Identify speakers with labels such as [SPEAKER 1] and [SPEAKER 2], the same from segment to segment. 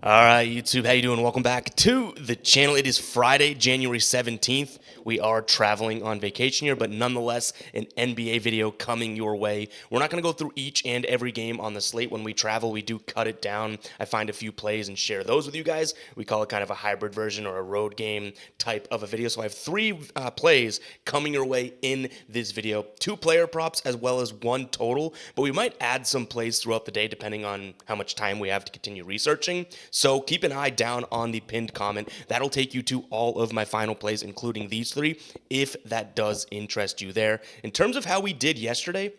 [SPEAKER 1] All right, YouTube, how you doing? Welcome back to the channel. It is Friday, January 17th. We are traveling on vacation here, but nonetheless, an NBA video coming your way. We're not going to go through each and every game on the slate. When we travel, we do cut it down. I find a few plays and share those with you guys. We call it kind of a hybrid version or a road game type of a video. So I have three plays coming your way in this video. 2 player props as well as 1 total, but we might add some plays throughout the day depending on how much time we have to continue researching. So keep an eye down on the pinned comment. That'll take you to all of my final plays, including these 3, if that does interest you there. In terms of how we did yesterday,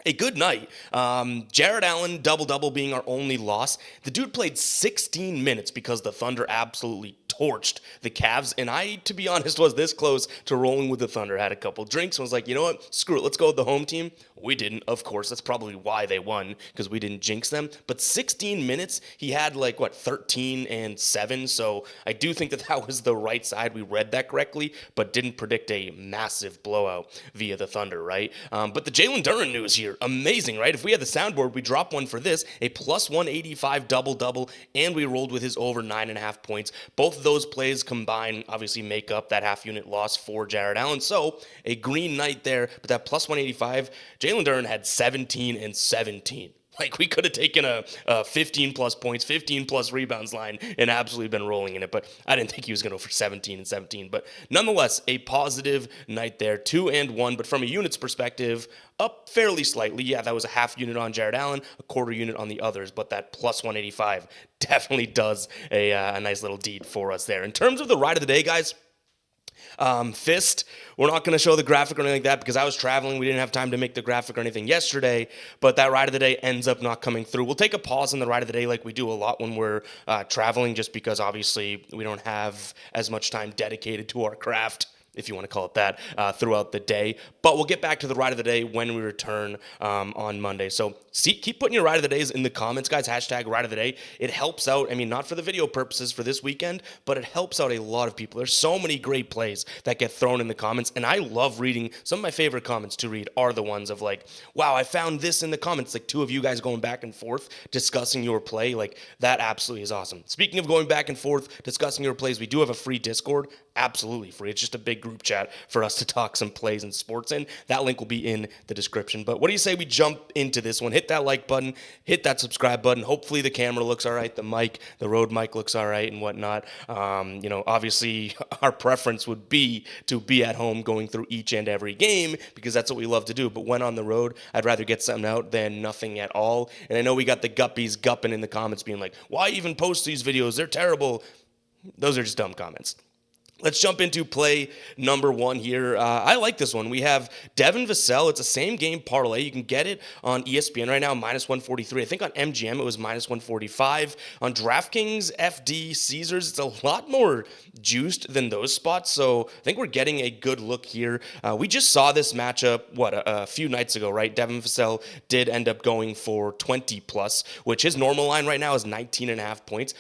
[SPEAKER 1] a good night. Jared Allen, double-double being our only loss. The dude played 16 minutes because the Thunder absolutely torched the Cavs, and I, to be honest, was this close to rolling with the Thunder. Had a couple drinks and was like, you know what, screw it, let's go with the home team. We didn't, of course. That's probably why they won, because we didn't jinx them. But 16 minutes, he had 13 and 7, so I do think that was the right side. We read that correctly, but didn't predict a massive blowout via the Thunder, right? But the Jalen Duren news here, amazing, right? If we had the soundboard, we drop one for this, a plus 185 double-double, and we rolled with his over 9.5 points. Both of those plays combined obviously make up that half-unit loss for Jared Allen. So a green night there, but that plus 185, Jalen Duren had 17 and 17. We could have taken a 15-plus points, 15-plus rebounds line and absolutely been rolling in it, but I didn't think he was going to go for 17 and 17. But nonetheless, a positive night there, 2 and 1. But from a units perspective, up fairly slightly. Yeah, that was a half unit on Jared Allen, a quarter unit on the others, but that plus 185 definitely does a nice little deed for us there. In terms of the ride of the day, guys, Fist, we're not going to show the graphic or anything like that because I was traveling. We didn't have time to make the graphic or anything yesterday, but that ride of the day ends up not coming through. We'll take a pause on the ride of the day like we do a lot when we're traveling, just because obviously we don't have as much time dedicated to our craft, if you want to call it that, throughout the day. But we'll get back to the ride of the day when we return on Monday. So keep putting your ride of the days in the comments, guys. Hashtag ride of the day. It helps out. I mean, not for the video purposes for this weekend, but it helps out a lot of people. There's so many great plays that get thrown in the comments, and I love reading. Some of my favorite comments to read are the ones of wow, I found this in the comments. 2 of you guys going back and forth discussing your play. That absolutely is awesome. Speaking of going back and forth discussing your plays, we do have a free Discord. Absolutely free. It's just a big group chat for us to talk some plays and sports in. That link will be in the description. But what do you say we jump into this one? Hit that like button, hit that subscribe button. Hopefully the camera looks all right, the Rode mic looks all right and whatnot. Obviously our preference would be to be at home going through each and every game because that's what we love to do. But when on the road, I'd rather get something out than nothing at all. And I know we got the guppies gupping in the comments being like, why even post these videos? They're terrible. Those are just dumb comments. Let's jump into play number 1 here. I like this one. We have Devin Vassell. It's a same game parlay. You can get it on ESPN right now, minus 143. I think on MGM it was minus 145. On DraftKings, FD, Caesars, it's a lot more juiced than those spots. So I think we're getting a good look here. We just saw this matchup, a few nights ago, right? Devin Vassell did end up going for 20 plus, which his normal line right now is 19.5 points.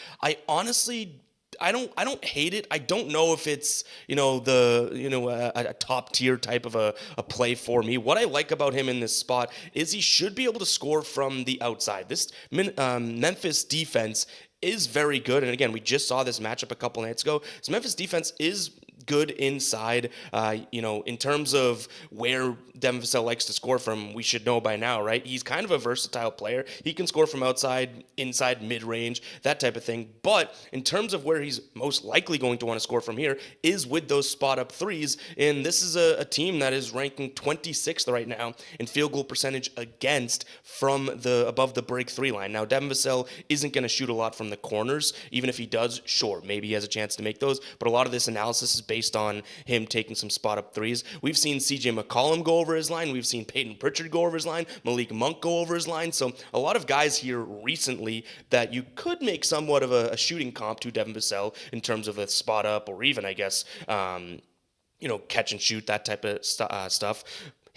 [SPEAKER 1] I don't hate it. I don't know if it's, a top tier type of a play for me. What I like about him in this spot is he should be able to score from the outside. This Memphis defense is very good. And again, we just saw this matchup a couple nights ago. This Memphis defense is good inside. In terms of where Devin Vassell likes to score from, we should know by now, right? He's kind of a versatile player. He can score from outside, inside, mid-range, that type of thing. But in terms of where he's most likely going to want to score from here is with those spot-up threes. And this is a team that is ranking 26th right now in field goal percentage against from the above the break 3 line. Now, Devin Vassell isn't going to shoot a lot from the corners. Even if he does, sure, maybe he has a chance to make those. But a lot of this analysis is based on him taking some spot-up threes. We've seen CJ McCollum go over his line. We've seen Peyton Pritchard go over his line. Malik Monk go over his line. So a lot of guys here recently that you could make somewhat of a shooting comp to Devin Vassell in terms of a spot-up or even, I guess, catch and shoot, that type of stuff.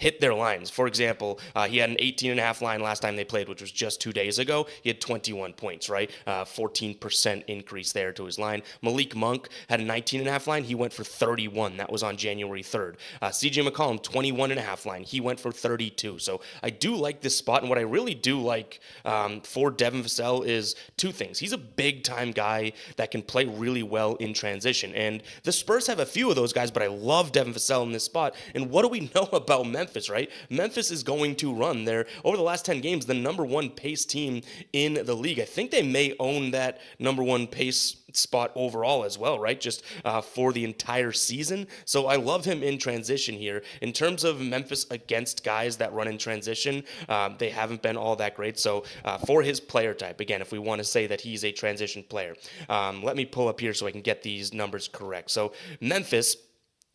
[SPEAKER 1] hit their lines. For example, he had an 18.5 line last time they played, which was just 2 days ago. He had 21 points, right? 14% increase there to his line. Malik Monk had a 19.5 line. He went for 31. That was on January 3rd. CJ McCollum, 21.5 line. He went for 32. So I do like this spot. And what I really do like for Devin Vassell is two things. He's a big-time guy that can play really well in transition. And the Spurs have a few of those guys, but I love Devin Vassell in this spot. And what do we know about Memphis, right? Memphis is going to run. They're, over the last 10 games, the number one pace team in the league. I think they may own that number one pace spot overall as well, right? Just for the entire season. So I love him in transition here. In terms of Memphis against guys that run in transition, they haven't been all that great. So for his player type, again, if we want to say that he's a transition player, let me pull up here so I can get these numbers correct. So Memphis,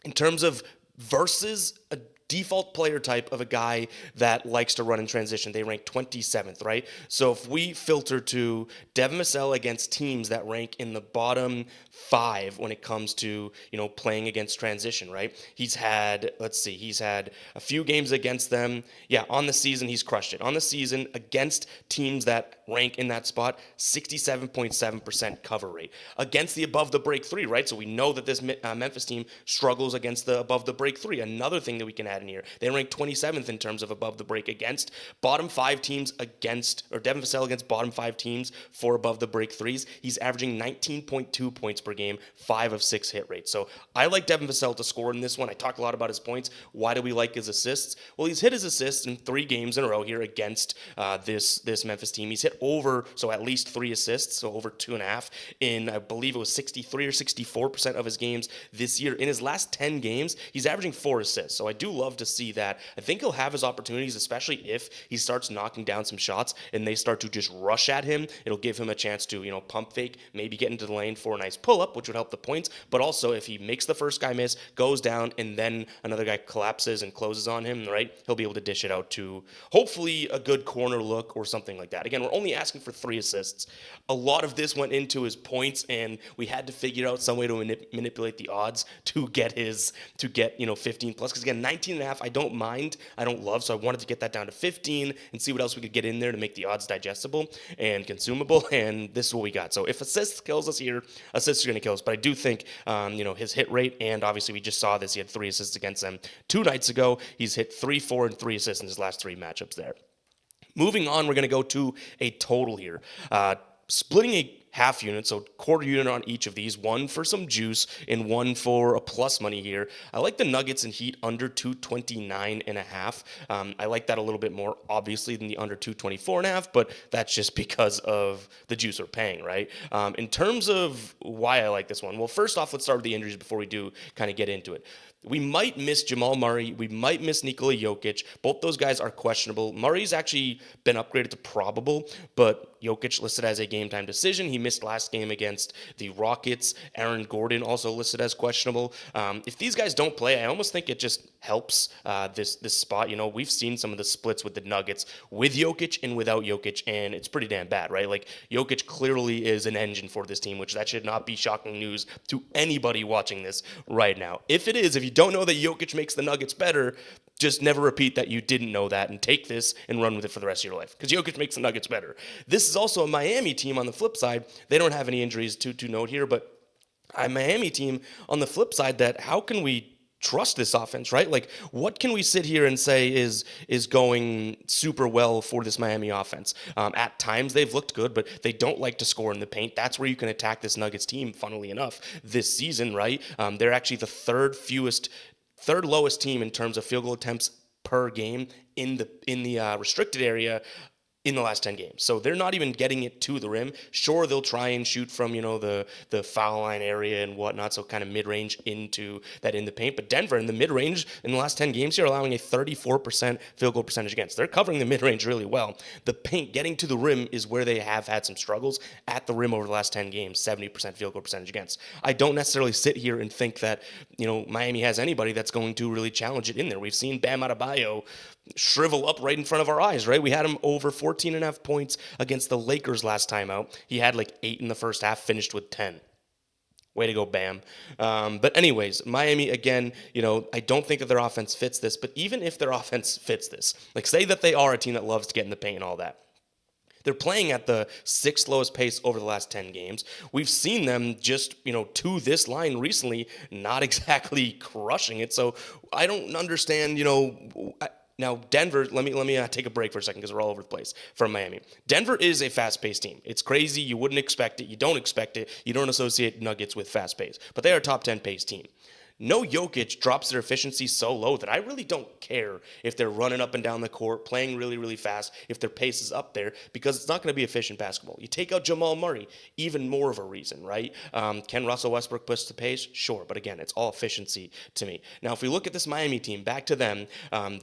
[SPEAKER 1] in terms of versus a default player type of a guy that likes to run in transition, they rank 27th, right? So if we filter to Devin Vassell against teams that rank in the bottom 5 when it comes to, playing against transition, right? He's had a few games against them. Yeah, on the season, he's crushed it. On the season, against teams that rank in that spot, 67.7% cover rate. Against the above the break 3, right? So we know that this Memphis team struggles against the above the break 3. Another thing that we can add in here, they rank 27th in terms of above the break against bottom 5 teams Devin Vassell against bottom 5 teams for above the break 3s. He's averaging 19.2 points per game, 5 of 6 hit rate. So I like Devin Vassell to score in this one. I talked a lot about his points. Why do we like his assists? Well, he's hit his assists in 3 games in a row here against this Memphis team. He's hit at least 3 assists, so over 2.5 in, I believe it was 63 or 64% of his games this year. In his last 10 games, he's averaging 4 assists. So I do love to see that. I think he'll have his opportunities, especially if he starts knocking down some shots and they start to just rush at him. It'll give him a chance to, pump fake, maybe get into the lane for a nice pull-up, which would help the points. But also, if he makes the first guy miss, goes down, and then another guy collapses and closes on him, right, he'll be able to dish it out to hopefully a good corner look or something like that. Again, we're only asking for 3 assists. A lot of this went into his points, and we had to figure out some way to manipulate the odds to get 15 plus. Because again, 19.5, I don't mind, I don't love, so I wanted to get that down to 15 and see what else we could get in there to make the odds digestible and consumable, and this is what we got. So if assists kills us here, assists are going to kill us, but I do think, his hit rate, and obviously we just saw this, he had 3 assists against them 2 nights ago. He's hit 3, 4, and 3 assists in his last 3 matchups there. Moving on, we're going to go to a total here. Splitting a half unit, so quarter unit on each of these, one for some juice and one for a plus money here. I like the Nuggets and Heat under 229.5. I like that a little bit more, obviously, than the under 224.5, but that's just because of the juice we're paying, right? In terms of why I like this one, well, first off, let's start with the injuries before we do kind of get into it. We might miss Jamal Murray. We might miss Nikola Jokic. Both those guys are questionable. Murray's actually been upgraded to probable, but Jokic listed as a game-time decision. He missed last game against the Rockets. Aaron Gordon also listed as questionable. If these guys don't play, I almost think it just helps this spot. We've seen some of the splits with the Nuggets with Jokic and without Jokic, and it's pretty damn bad, right? Like, Jokic clearly is an engine for this team, which that should not be shocking news to anybody watching this right now. If you don't know that Jokic makes the Nuggets better, just never repeat that you didn't know that and take this and run with it for the rest of your life, because Jokic makes the Nuggets better. This is also a Miami team on the flip side. They don't have any injuries to note here, but a Miami team on the flip side that how can we trust this offense, right? Like, what can we sit here and say is going super well for this Miami offense? At times they've looked good, but they don't like to score in the paint. That's where you can attack this Nuggets team, funnily enough, this season, right? They're actually the third lowest team in terms of field goal attempts per game in the restricted area in the last 10 games. So they're not even getting it to the rim. Sure, they'll try and shoot from, the foul line area and whatnot, so kind of mid-range into that in the paint. But Denver in the mid-range in the last 10 games here allowing a 34% field goal percentage against. They're covering the mid-range really well. The paint, getting to the rim, is where they have had some struggles at the rim over the last 10 games, 70% field goal percentage against. I don't necessarily sit here and think that, Miami has anybody that's going to really challenge it in there. We've seen Bam Adebayo shrivel up right in front of our eyes, right? We had him over 14.5 points against the Lakers last time out. He had like 8 in the first half, finished with 10. Way to go, Bam. But anyways, Miami, again, I don't think that their offense fits this, but even if their offense fits this, like say that they are a team that loves to get in the paint and all that, they're playing at the sixth lowest pace over the last 10 games. We've seen them just, to this line recently, not exactly crushing it. So I don't understand, now, Denver, let me take a break for a second because we're all over the place from Miami. Denver is a fast-paced team. It's crazy. You wouldn't expect it. You don't expect it. You don't associate Nuggets with fast pace. But they are a top 10 pace team. No Jokic drops their efficiency so low that I really don't care if they're running up and down the court, playing really, really fast, if their pace is up there, because it's not going to be efficient basketball. You take out Jamal Murray, even more of a reason, right? Can Russell Westbrook push the pace? Sure, but again, it's all efficiency to me. Now, if we look at this Miami team, back to them,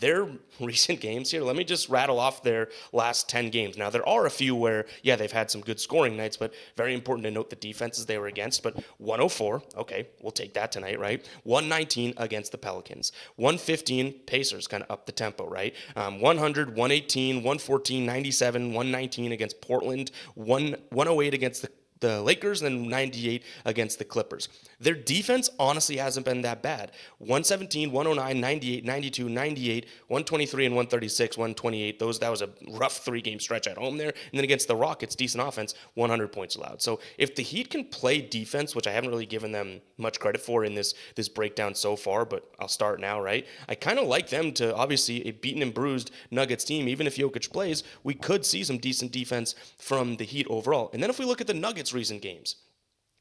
[SPEAKER 1] their recent games here, let me just rattle off their last 10 games. Now, there are a few where, yeah, they've had some good scoring nights, but very important to note the defenses they were against. But 104, okay, we'll take that tonight, right? 119 against the Pelicans. 115, Pacers kind of up the tempo, right? 100, 118, 114, 97, 119 against Portland, 108 against the Lakers, and then 98 against the Clippers. Their defense honestly hasn't been that bad. 117, 109, 98, 92, 98, 123, and 136, 128. That was a rough three-game stretch at home there. And then against the Rockets, decent offense, 100 points allowed. So if the Heat can play defense, which I haven't really given them much credit for in this breakdown so far, but I'll start now, right? I kind of like them to, obviously, a beaten and bruised Nuggets team. Even if Jokic plays, we could see some decent defense from the Heat overall. And then if we look at the Nuggets' recent games,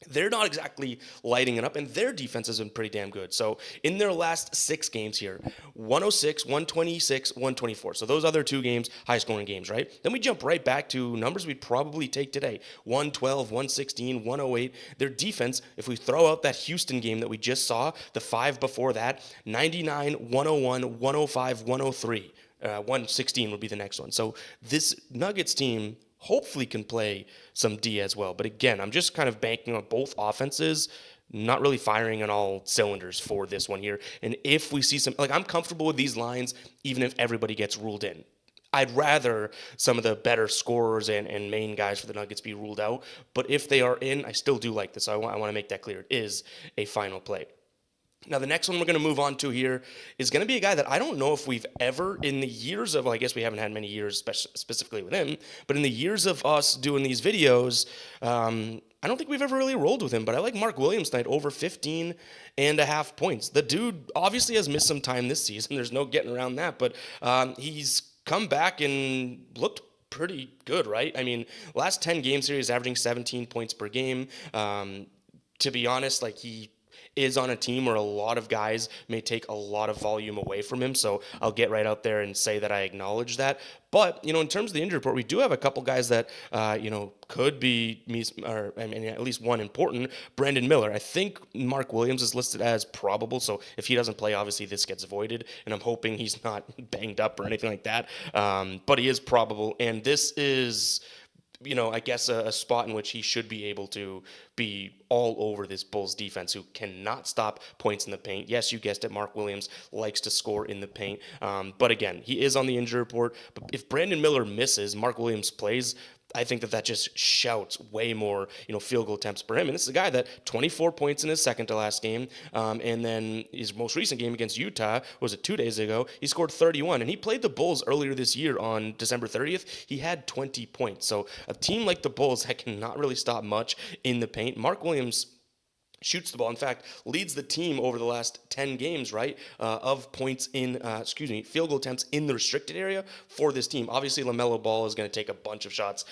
[SPEAKER 1] they're not exactly lighting it up, and their defense has been pretty damn good. So in their last 6 games here, 106, 126, 124. So those other 2 games, high-scoring games, right? Then we jump right back to numbers we'd probably take today. 112, 116, 108. Their defense, if we throw out that Houston game that we just saw, the 5 before that, 99, 101, 105, 103. 116 would be the next one. So this Nuggets team hopefully can play some D as well. But again, I'm just kind of banking on both offenses, not really firing on all cylinders for this one here. And if we see some, I'm comfortable with these lines, even if everybody gets ruled in. I'd rather some of the better scorers and main guys for the Nuggets be ruled out. But if they are in, I still do like this. I want to make that clear. It is a final play. Now, the next one we're going to move on to here is going to be a guy that I don't know if we've ever, in the years of, I guess we haven't had many years specifically with him, but in the years of us doing these videos, I don't think we've ever really rolled with him, but I like Mark Williams tonight over 15.5 points. The dude obviously has missed some time this season. There's no getting around that, but he's come back and looked pretty good, right? I mean, last 10 games here, he's averaging 17 points per game. To be honest, he is on a team where a lot of guys may take a lot of volume away from him. So I'll get right out there and say that I acknowledge that. But, in terms of the injury report, we do have a couple guys that, could be, at least one important, Brandon Miller. I think Mark Williams is listed as probable. So if he doesn't play, obviously this gets avoided. And I'm hoping he's not banged up or anything like that. But he is probable. And this is, I guess a spot in which he should be able to be all over this Bulls defense who cannot stop points in the paint. Yes, you guessed it, Mark Williams likes to score in the paint. But again, he is on the injury report. But if Brandon Miller misses, Mark Williams plays, I think that just shouts way more, field goal attempts per him. And this is a guy that 24 points in his second to last game. And then his most recent game against Utah, was it 2 days ago? He scored 31. And he played the Bulls earlier this year on December 30th. He had 20 points. So a team like the Bulls that cannot really stop much in the paint. Mark Williams shoots the ball. In fact, leads the team over the last 10 games, right, of points in, field goal attempts in the restricted area for this team. Obviously, LaMelo Ball is going to take a bunch of shots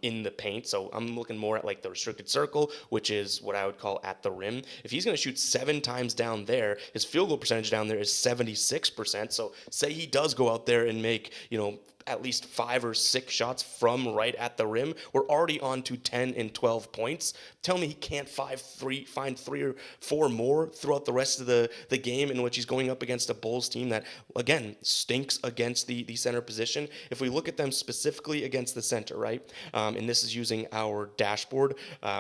[SPEAKER 1] in the paint, so I'm looking more at the restricted circle, which is what I would call at the rim. If he's going to shoot 7 times down there, his field goal percentage down there is 76%. So say he does go out there and make, at least 5 or 6 shots from right at the rim, we're already on to 10 and 12 points. Tell me he can't find 3 or 4 more throughout the rest of the game in which he's going up against a Bulls team that, again, stinks against the center position. If we look at them specifically against the center, right, and this is using our dashboard,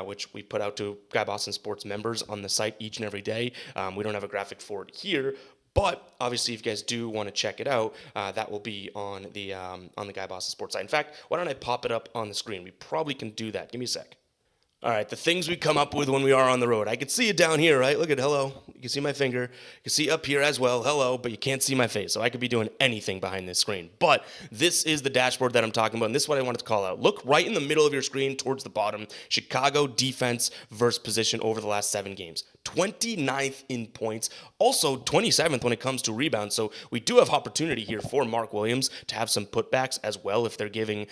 [SPEAKER 1] which we put out to Guy Boston Sports members on the site each and every day. We don't have a graphic for it here, but obviously, if you guys do want to check it out, that will be on the Guy Boston Sports site. In fact, why don't I pop it up on the screen? We probably can do that. Give me a sec. All right, the things we come up with when we are on the road. I can see it down here, right? Look at hello. You can see my finger. You can see up here as well, hello, but you can't see my face. So I could be doing anything behind this screen. But this is the dashboard that I'm talking about, and this is what I wanted to call out. Look right in the middle of your screen towards the bottom. Chicago defense versus position over the last 7 games. 29th in points, also 27th when it comes to rebounds. So we do have opportunity here for Mark Williams to have some putbacks as well if they're giving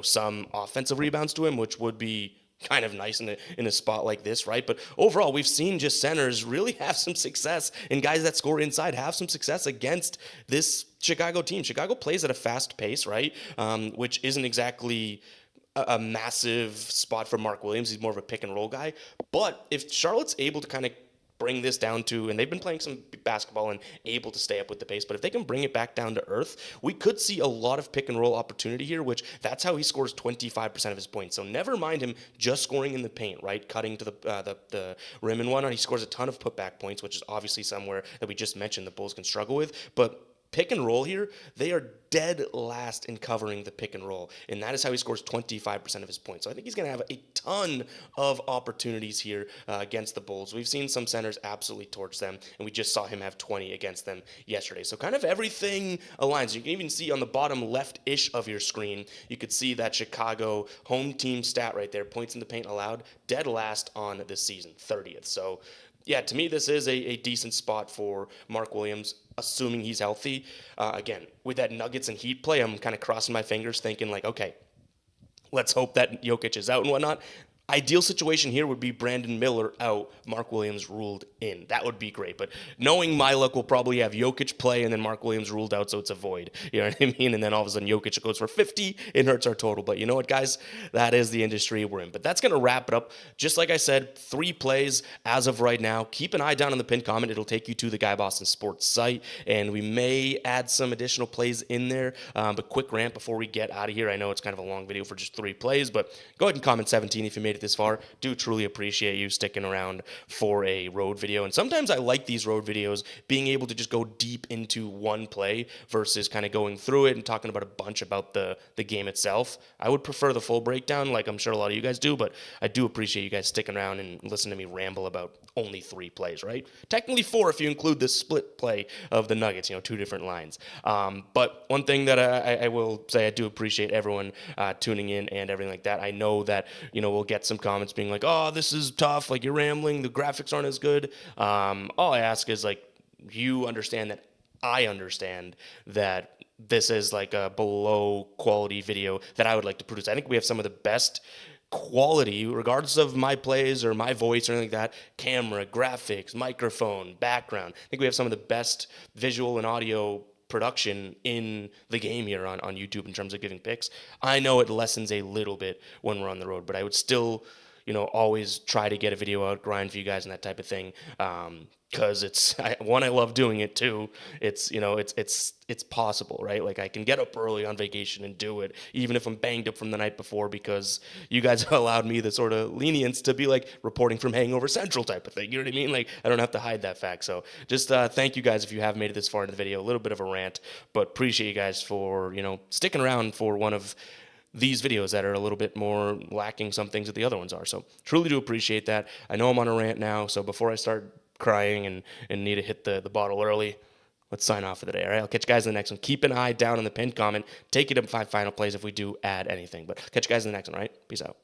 [SPEAKER 1] some offensive rebounds to him, which would be kind of nice in a spot like this, right? But overall, we've seen just centers really have some success, and guys that score inside have some success against this Chicago team. Chicago plays at a fast pace, right? Which isn't exactly a massive spot for Mark Williams. He's more of a pick and roll guy. But if Charlotte's able to kind of bring this down to, and they've been playing some basketball and able to stay up with the pace, but if they can bring it back down to earth, we could see a lot of pick and roll opportunity here, which that's how he scores 25% of his points. So never mind him just scoring in the paint, right? Cutting to the rim and whatnot. He scores a ton of putback points, which is obviously somewhere that we just mentioned the Bulls can struggle with. But pick and roll here, they are dead last in covering the pick and roll, and that is how he scores 25% of his points. So I think he's going to have a ton of opportunities here against the Bulls. We've seen some centers absolutely torch them, and we just saw him have 20 against them yesterday. So kind of everything aligns. You can even see on the bottom left-ish of your screen, you could see that Chicago home team stat right there, points in the paint allowed, dead last on this season, 30th. So yeah, to me, this is a decent spot for Mark Williams, assuming he's healthy. Again, with that Nuggets and Heat play, I'm kind of crossing my fingers thinking like, okay, let's hope that Jokic is out and whatnot. Ideal situation here would be Brandon Miller out, Mark Williams ruled in. That would be great. But knowing my luck, will probably have Jokic play and then Mark Williams ruled out, so it's a void. You know what I mean? And then all of a sudden Jokic goes for 50 and hurts our total. But you know what, guys? That is the industry we're in. But that's going to wrap it up. Just like I said, 3 plays as of right now. Keep an eye down on the pinned comment. It'll take you to the Guy Boston Sports site, and we may add some additional plays in there. But quick rant before we get out of here. I know it's kind of a long video for just 3 plays, but go ahead and comment 17 if you made it this far. Do truly appreciate you sticking around for a road video. And sometimes I like these road videos, being able to just go deep into one play versus kind of going through it and talking about a bunch about the game itself. I would prefer the full breakdown, like I'm sure a lot of you guys do, but I do appreciate you guys sticking around and listening to me ramble about only 3 plays, right? Technically 4 if you include the split play of the Nuggets, 2 different lines. But one thing that I will say, I do appreciate everyone tuning in and everything like that. I know that, we'll get some comments being like, oh, this is tough, like you're rambling, the graphics aren't as good. All I ask is like, you understand that I understand that this is like a below quality video that I would like to produce. I think we have some of the best quality, regardless of my plays or my voice or anything like that, camera, graphics, microphone, background. I think we have some of the best visual and audio production in the game here on YouTube in terms of giving picks. I know it lessens a little bit when we're on the road, but I would still always try to get a video out, grind for you guys and that type of thing. Because I love doing it too. It's possible, right? Like I can get up early on vacation and do it, even if I'm banged up from the night before, because you guys allowed me the sort of lenience to be like reporting from Hangover Central type of thing. You know what I mean? Like I don't have to hide that fact. So just thank you guys if you have made it this far into the video. A little bit of a rant, but appreciate you guys for sticking around for one of these videos that are a little bit more lacking some things that the other ones are. So truly do appreciate that. I know I'm on a rant now, so before I start crying and need to hit the bottle early, let's sign off for the day. All right, I'll catch you guys in the next one. Keep an eye down on the pinned comment. Take it up 5 final plays if we do add anything. But catch you guys in the next one, all right? Peace out.